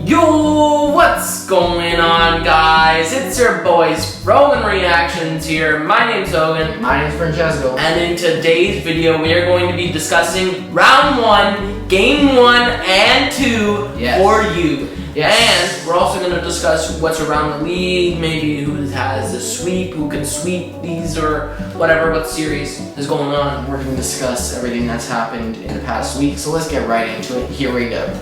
Yo, what's going on, guys? It's your boys, Rogan Reactions here. My name's Hogan. My name's Francesco. And in today's video, we are going to be discussing Round 1, Game 1 and 2 for you. Yes. And we're also going to discuss what's around the league, maybe who has a sweep, who can sweep these or whatever, what series is going on. We're going to discuss everything that's happened in the past week, so let's get right into it. Here we go.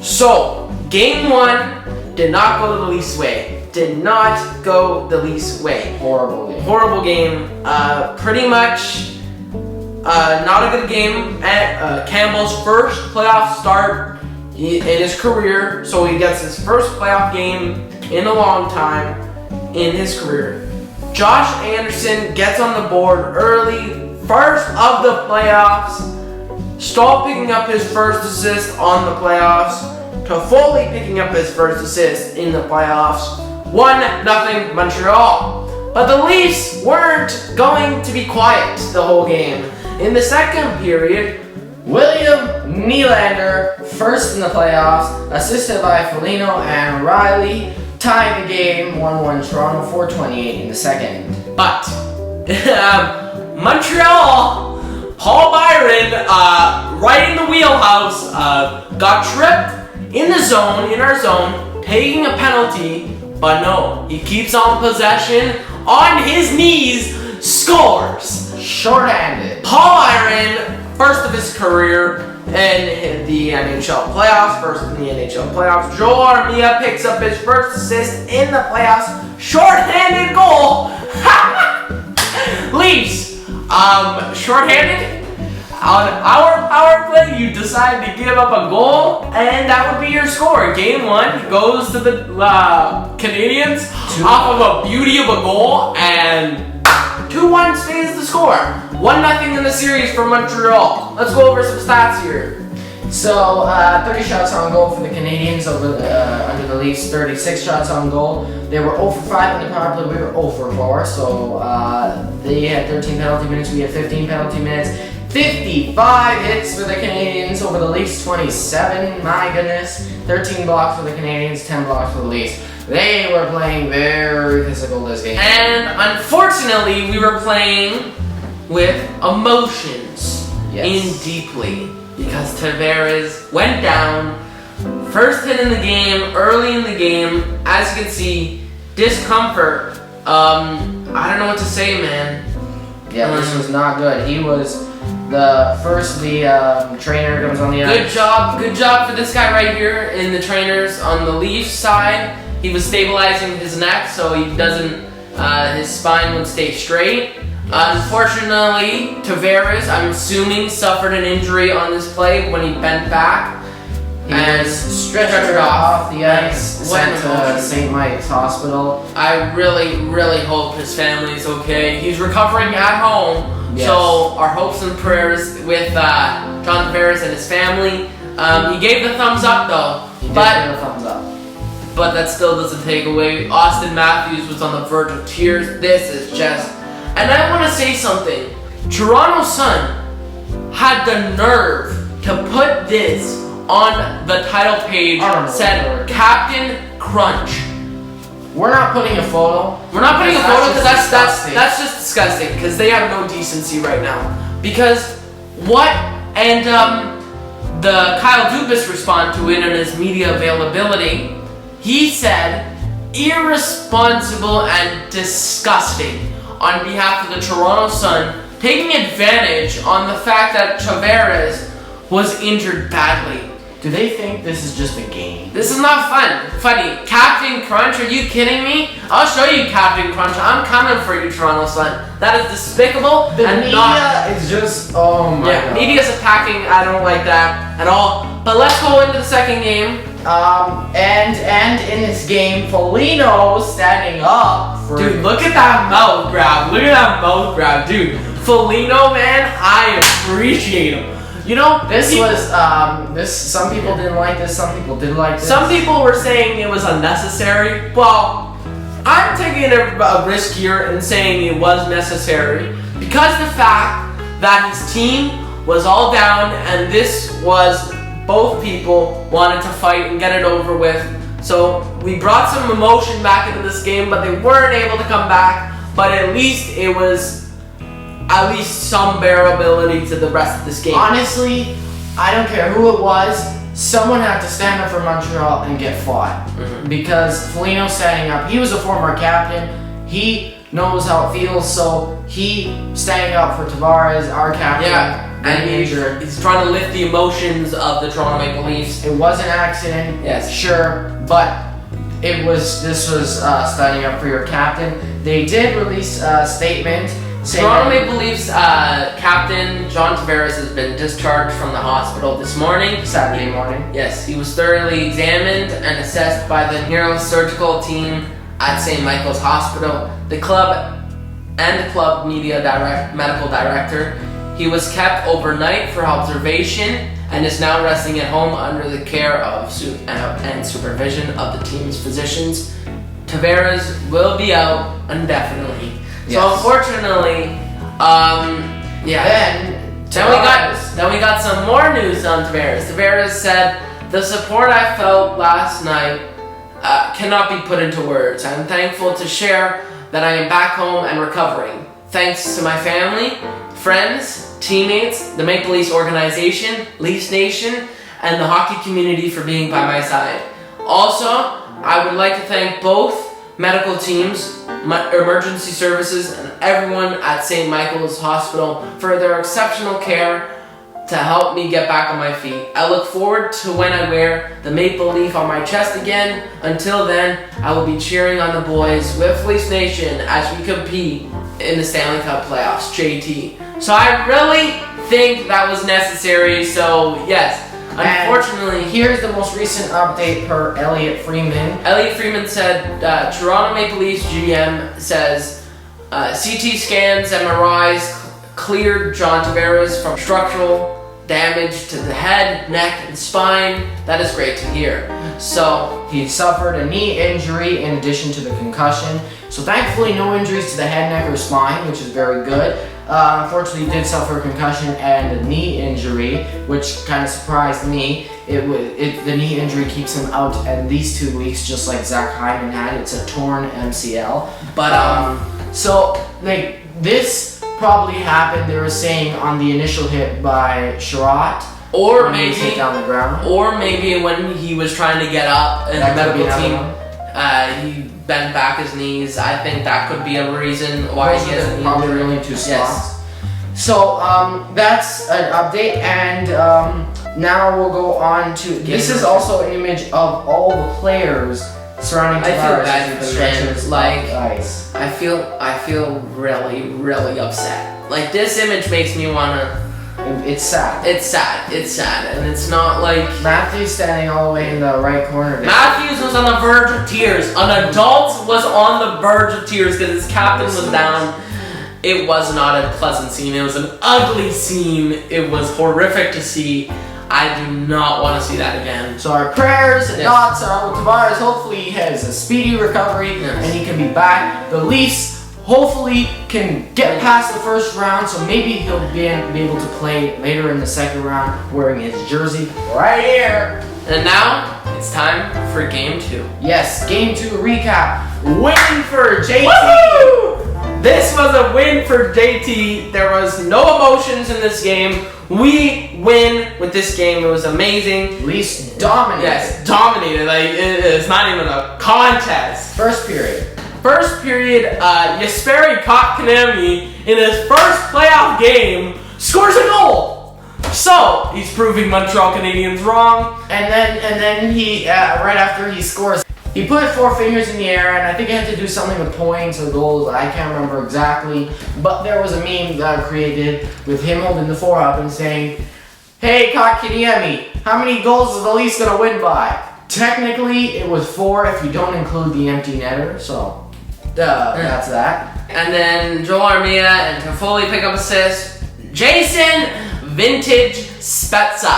So, Game 1 did not go the Leafs' way. Did not go the Leafs' way. Horrible game. Horrible game. Pretty much not a good game. At Campbell's first playoff start in his career. So he gets his first playoff game in a long time in his career. Josh Anderson gets on the board early, first of the playoffs. Stopped picking up his first assist on the playoffs to fully picking up his first assist in the playoffs. 1-0 Montreal. But the Leafs weren't going to be quiet the whole game. In the second period, William Nylander, first in the playoffs, assisted by Foligno and Riley, tied the game 1-1 Toronto, 4:28 in the second. But Montreal, Paul Byron, right in the wheelhouse, got tripped in the zone, in our zone, taking a penalty, but no, he keeps on possession, on his knees, scores. Short-handed. Paul Byron, first of his career in the NHL playoffs, first in the NHL playoffs. Joel Armia picks up his first assist in the playoffs, short-handed goal. Leafs, short-handed. On our power play, you decide to give up a goal, and that would be your score. Game 1 goes to the Canadians off of a beauty of a goal, and 2-1 stays the score. 1-0 in the series for Montreal. Let's go over some stats here. So, 30 shots on goal for the Canadians under the Leafs, 36 shots on goal. They were 0 for 5 in the power play, we were 0 for 4, so they had 13 penalty minutes, we had 15 penalty minutes. 55 hits for the Canadians over the Leafs, 27, my goodness. 13 blocks for the Canadians, 10 blocks for the Leafs. They were playing very physical this game. And unfortunately, we were playing with emotions in deeply. Because Tavares went down, first hit in the game, early in the game. As you can see, discomfort. I don't know what to say, man. Yeah, this was not good. He was the trainer comes on the ice. Good job for this guy right here in the trainers on the Leafs side. He was stabilizing his neck so he doesn't, his spine would stay straight. Unfortunately, Tavares, I'm assuming, suffered an injury on this play when he bent back. He was stretchered off the ice, sent to St. Mike's Hospital. I really, really hope his family's okay. He's recovering at home. Yes. So our hopes and prayers with John Tavares and his family. He gave the thumbs up though. He did give a thumbs up. But that still doesn't take away. Austin Matthews was on the verge of tears. This is just... And I want to say something. Toronto Sun had the nerve to put this on the title page. Said Captain Crunch. We're not putting a photo. We're not putting a photo because that's just disgusting. Because they have no decency right now. Because what? And the Kyle Dubas responded to it in his media availability. He said irresponsible and disgusting on behalf of the Toronto Sun, taking advantage on the fact that Tavares was injured badly. Do they think this is just a game? This is not funny. Captain Crunch, are you kidding me? I'll show you Captain Crunch. I'm coming for you, Toronto Sun. That is despicable. The media is just, oh my god. Media's attacking. I don't like that at all. But let's go into the second game. And in this game, Foligno standing up for... Dude, look at that mouth grab. Look at that mouth grab. Dude, Foligno, man, I appreciate him. You know, some people didn't like this, some people did like this. Some people were saying it was unnecessary. Well, I'm taking a risk here and saying it was necessary because the fact that his team was all down and this was both people wanted to fight and get it over with. So we brought some emotion back into this game, but they weren't able to come back. But at least it was some bearability to the rest of this game. Honestly, I don't care who it was. Someone had to stand up for Montreal and get fought. Because Foligno standing up, he was a former captain. He knows how it feels, so he standing up for Tavares, our captain. Yeah, and he's trying to lift the emotions of the Toronto Maple Leafs. It was an accident, yes, sure, but this was standing up for your captain. They did release a statement. Toronto Maple Leafs captain John Tavares has been discharged from the hospital this morning. Saturday morning. Yes, he was thoroughly examined and assessed by the neurosurgical team at St. Michael's Hospital. The club medical director. He was kept overnight for observation and is now resting at home under the care of and supervision of the team's physicians. Tavares will be out indefinitely. Yes. So unfortunately, Then we got some more news on Tavares. Tavares said, "The support I felt last night cannot be put into words. I'm thankful to share that I am back home and recovering. Thanks to my family, friends, teammates, the Maple Leafs organization, Leafs Nation, and the hockey community for being by my side. Also, I would like to thank both medical teams, emergency services, and everyone at St. Michael's Hospital for their exceptional care to help me get back on my feet. I look forward to when I wear the maple leaf on my chest again. Until then, I will be cheering on the boys with Leafs Nation as we compete in the Stanley Cup playoffs, JT." So I really think that was necessary, so yes. Unfortunately, here's the most recent update per Elliot Freeman. Elliot Freeman said, Toronto Maple Leafs GM says, CT scans, MRIs cleared John Tavares from structural damage to the head, neck, and spine. That is great to hear. So he suffered a knee injury in addition to the concussion. So thankfully no injuries to the head, neck, or spine, which is very good. Unfortunately, he did suffer a concussion and a knee injury, which kind of surprised me. The knee injury keeps him out at least 2 weeks, just like Zach Hyman had. It's a torn MCL. But so like this probably happened. They were saying on the initial hit by Sherratt, or when maybe he was hit down the ground, or maybe when he was trying to get up and the medical team, he bent back his knees. I think that could be a reason why he has probably really two spots. Yes. So that's an update, and now we'll go on to. This is also an image of all the players surrounding Tavares. I feel bad for the man. Like ice. I feel really upset. Like this image makes me wanna. It's sad. It's sad, and it's not like... Matthews standing all the way in the right corner. Matthews was on the verge of tears. An adult was on the verge of tears because his captain was down. It was not a pleasant scene. It was an ugly scene. It was horrific to see. I do not want to see that again. So our prayers and thoughts are with Tavares. Hopefully he has a speedy recovery and he can be back. The Leafs hopefully can get past the first round, so maybe he'll be able to play later in the second round wearing his jersey right here. And now it's time for Game 2. Yes, Game 2 recap. Winning for JT. Woo-hoo! This was a win for JT. There was no emotions in this game. We win with this game. It was amazing. Leafs dominated. Yes, dominated. Like it's not even a contest. First period. First period, Jesperi Kotkaniemi in his first playoff game scores a goal. So he's proving Montreal Canadiens wrong. And then he right after he scores, he put 4 fingers in the air, and I think he had to do something with points or goals. I can't remember exactly, but there was a meme that created with him holding the 4 up and saying, "Hey, Kotkaniemi, how many goals is the Leafs gonna win by?" Technically, it was 4 if you don't include the empty netter. So, that's that. And then Joel Armia and Toffoli pick up assists. Jason Vintage Spezza.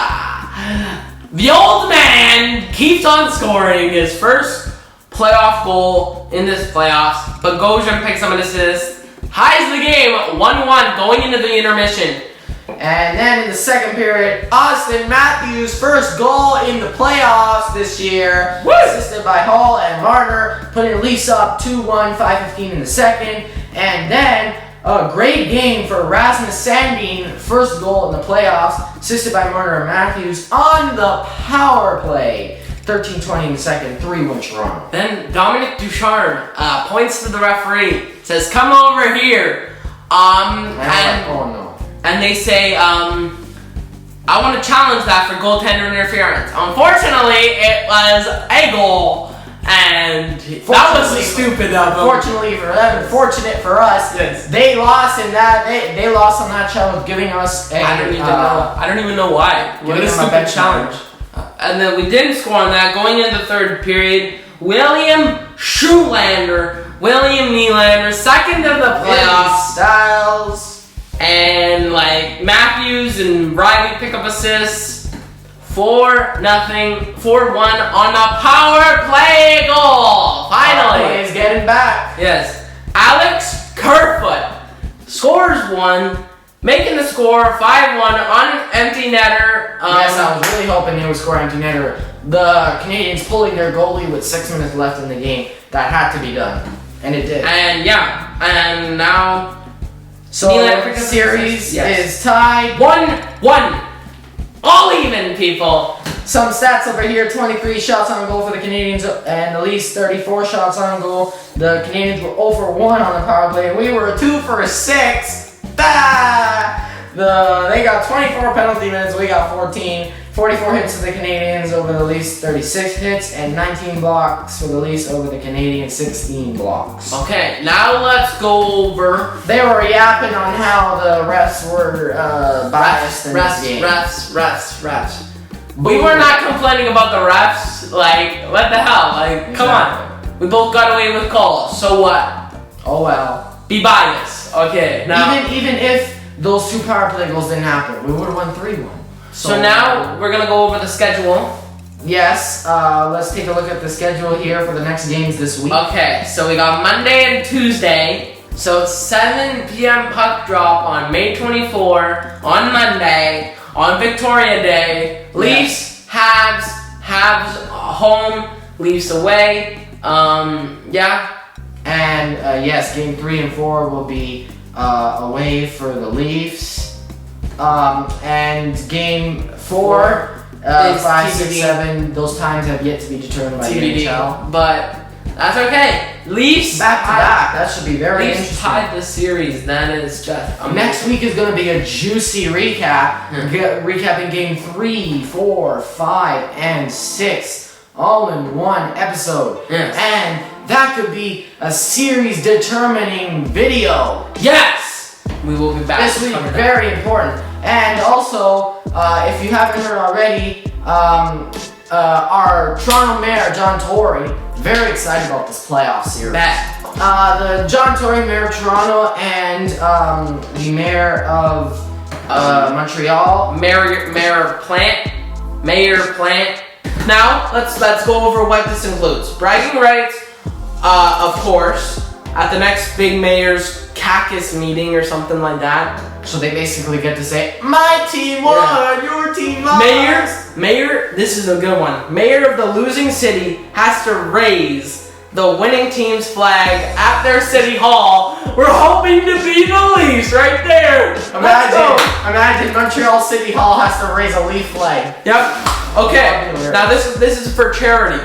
The old man keeps on scoring his first playoff goal in this playoffs. Bogosian picks up an assist. Ties the game 1-1 going into the intermission. And then in the second period, Austin Matthews' first goal in the playoffs this year. Woo! Assisted by Hall and Marner, putting Leafs up 2-1, 5:15 in the second. And then a great game for Rasmus Sandin, first goal in the playoffs, assisted by Marner and Matthews on the power play. 13:20 in the second, 3-1 Toronto. Then Dominic Ducharme points to the referee, says, "Come over here." And they say, "I want to challenge that for goaltender interference." Unfortunately, it was a goal. And that was stupid of them. Fortunately for them, fortunate for us, yes. They lost in that. They lost on that challenge, giving us a. I don't even know why. What a stupid challenge. And then we didn't score on that. Going into the third period, William Nylander, second of the playoffs. Styles. And like Matthews and Riley pick up assists. 4-0, 4-1 on the power play goal. Finally, He's getting back. yes. Alex Kerfoot scores 1, making the score 5-1 on empty netter. Yes, I was really hoping they would score empty netter. The Canadians pulling their goalie with 6 minutes left in the game. That had to be done, and it did. And yeah, and now So the series is tied 1-1. All even, people. Some stats over here: 23 shots on goal for the Canadians, and the Leafs 34 shots on goal. The Canadians were 0 for 1 on the power play, and we were 2 for 6. They got 24 penalty minutes, we got 14. 44 hits to the Canadians over the Leafs, 36 hits, and 19 blocks for the Leafs over the Canadians, 16 blocks. Okay, now let's go over They were yapping on how the refs were biased in this game. refs. We were not complaining about the refs. Like, what the hell? Like, come on. We both got away with calls. So what? Oh well. Be biased. Okay. Now. Even if those 2 power play goals didn't happen, we would have won 3-1. So now we're gonna go over the schedule. Yes. Let's take a look at the schedule here for the next games this week. Okay. So we got Monday and Tuesday. So it's 7 p.m. puck drop on May 24 on Monday on Victoria Day. Leafs, Habs home, Leafs away. Yeah. And yes, game 3 and 4 will be away for the Leafs. And game 4, 5, 6, 7, those times have yet to be determined by the MTL. But that's okay. Leafs back to back. That should be very Leafs interesting. tied the series. That is just amazing. Next week is going to be a juicy recap. Recapping game 3, 4, 5, and 6 all in one episode. Yes. And that could be a series determining video. Yes! We will be back This week, very important. And also, if you haven't heard already, our Toronto Mayor, John Tory, very excited about this playoff series. The John Tory, Mayor of Toronto, and the Mayor of Montreal. Mayor Plant. Now, let's go over what this includes. Bragging rights, of course, at the next big mayor's caucus meeting or something like that. So they basically get to say, my team won, your team lost. Mayor, this is a good one. Mayor of the losing city has to raise the winning team's flag at their city hall We're hoping to beat the Leafs right there. Let's go. Imagine Montreal City Hall has to raise a Leaf flag. Yep. Okay. Now this is for charity.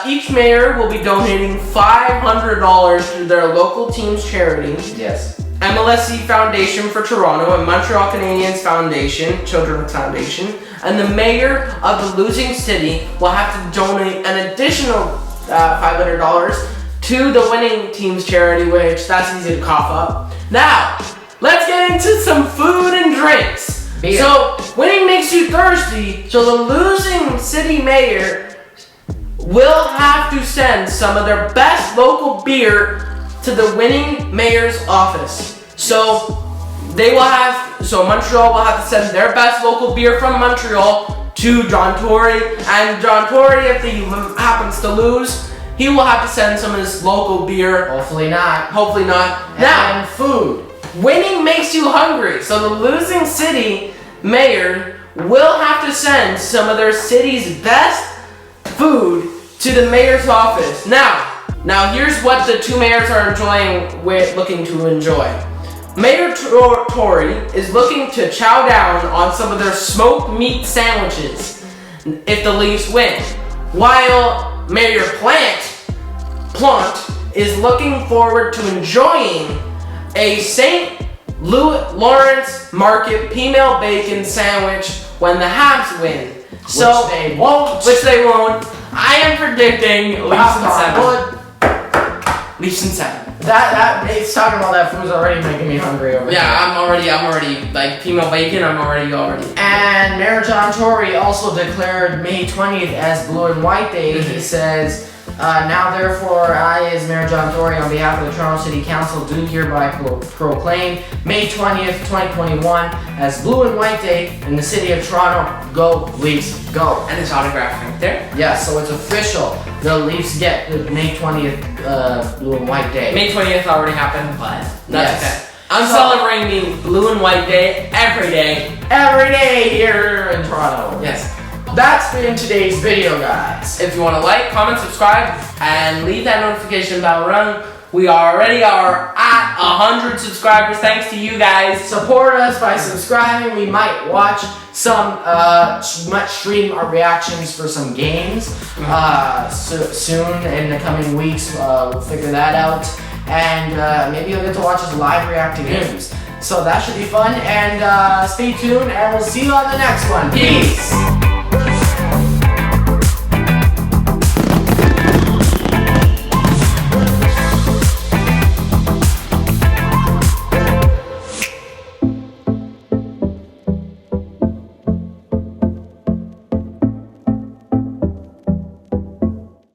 Each mayor will be donating $500 to their local team's charity. Yes. MLSC Foundation for Toronto and Montreal Canadiens Foundation, Children's Foundation, and the mayor of the losing city will have to donate an additional $500 to the winning team's charity, which that's easy to cough up. Now, let's get into some food and drinks. Beer. So, winning makes you thirsty, so the losing city mayor will have to send some of their best local beer to the winning mayor's office. So Montreal will have to send their best local beer from Montreal to John Tory, and John Tory, if he happens to lose, he will have to send some of his local beer. Hopefully not. Now, food. winning makes you hungry, so the losing city mayor will have to send some of their city's best food to the mayor's office. Now here's what the two mayors are looking to enjoy. Mayor Tory is looking to chow down on some of their smoked meat sandwiches if the Leafs win, while Mayor Plant is looking forward to enjoying a St. Lawrence Market female bacon sandwich when the Habs win. Which they won't. I am predicting Leafs in 7. Leafs in 7. It's talking about that food's already making me hungry over here. I'm already like female bacon. I'm already. And Mayor John Tory also declared May 20th as Blue and White Day. He says, now therefore I, as Mayor John Tory, on behalf of the Toronto City Council, do hereby proclaim May 20th, 2021 as Blue and White Day in the city of Toronto. Go Leafs, go. And his autograph right there. Yeah, so it's official. The Leafs get the May 20th Blue and White Day. May 20th already happened, but that's okay. I'm celebrating Blue and White Day every day. Every day here in Toronto. Yes. That's been today's video, guys. If you want to like, comment, subscribe, and leave that notification bell rung, we already are at 100 subscribers. Thanks to you guys. Support us by subscribing. We might watch some, might stream our reactions for some games soon in the coming weeks. We'll figure that out. And maybe you'll get to watch us live react to games. So that should be fun. And stay tuned, and we'll see you on the next one. Peace.